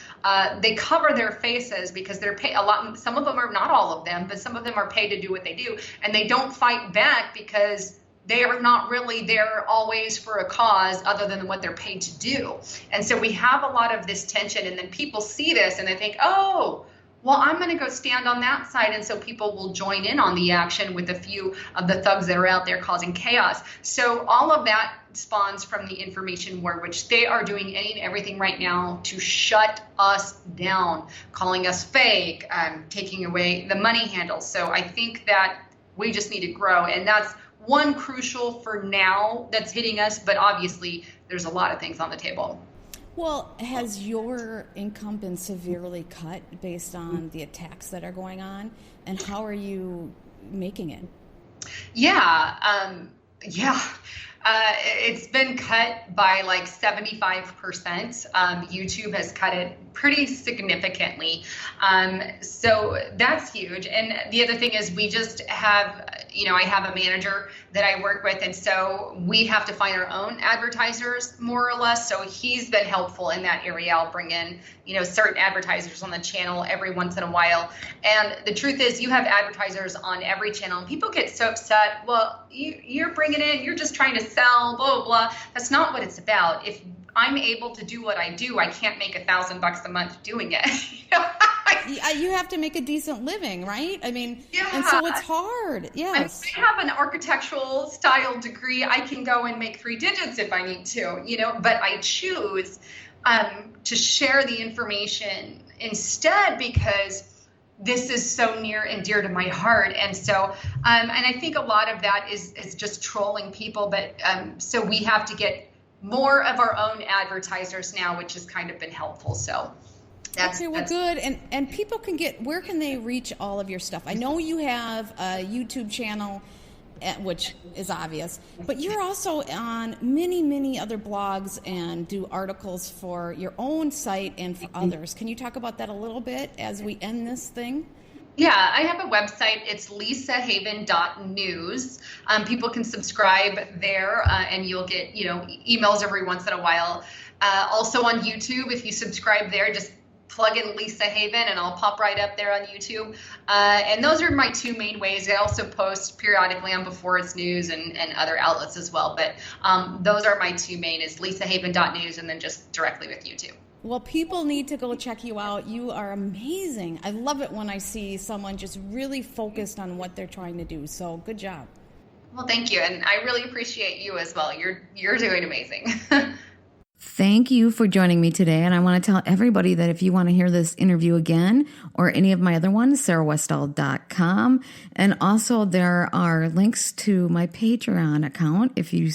they cover their faces because they're paid a lot. Some of them are, not all of them, but some of them are paid to do what they do. And they don't fight back because they are not really there always for a cause other than what they're paid to do. And so we have a lot of this tension, and then people see this and they think, oh, well, I'm going to go stand on that side. And so people will join in on the action with a few of the thugs that are out there causing chaos. So all of that spawns from the information war, which they are doing any and everything right now to shut us down, calling us fake, taking away the money handles. So I think that we just need to grow. And that's one crucial for now that's hitting us, but obviously there's a lot of things on the table. Well, has your income been severely cut based on the attacks that are going on, and how are you making it? Yeah. It's been cut by like 75%. YouTube has cut it pretty significantly. So that's huge. And the other thing is we just have, I have a manager that I work with. And so we have to find our own advertisers more or less. So he's been helpful in that area. I'll bring in, certain advertisers on the channel every once in a while. And the truth is you have advertisers on every channel and people get so upset. Well, you're bringing in, you're just trying to sell, blah, blah, blah. That's not what it's about. If I'm able to do what I do, I can't make $1,000 a month doing it. You have to make a decent living, right? I mean, yeah. And so it's hard. Yes. I have an architectural style degree. I can go and make 3 digits if I need to, but I choose to share the information instead because this is so near and dear to my heart. And so, and I think a lot of that is just trolling people. But so we have to get more of our own advertisers now, which has kind of been helpful. So that's good. And people can where can they reach all of your stuff? I know you have a YouTube channel, which is obvious, but you're also on many, many other blogs and do articles for your own site and for others. Can you talk about that a little bit as we end this thing? Yeah, I have a website. It's lisahaven.news. People can subscribe there and you'll get, emails every once in a while. Also on YouTube, if you subscribe there, just plug in Lisa Haven and I'll pop right up there on YouTube. And those are my 2 main ways. I also post periodically on Before It's News and other outlets as well. But those are my 2 main, is lisahaven.news and then just directly with YouTube. Well, people need to go check you out. You are amazing. I love it when I see someone just really focused on what they're trying to do. So good job. Well, thank you. And I really appreciate you as well. You're doing amazing. Thank you for joining me today. And I want to tell everybody that if you want to hear this interview again or any of my other ones, sarahwestall.com. And also there are links to my Patreon account if you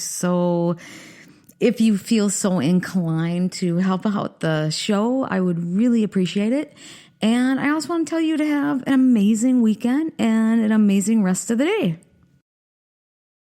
feel so inclined to help out the show. I would really appreciate it. And I also want to tell you to have an amazing weekend and an amazing rest of the day.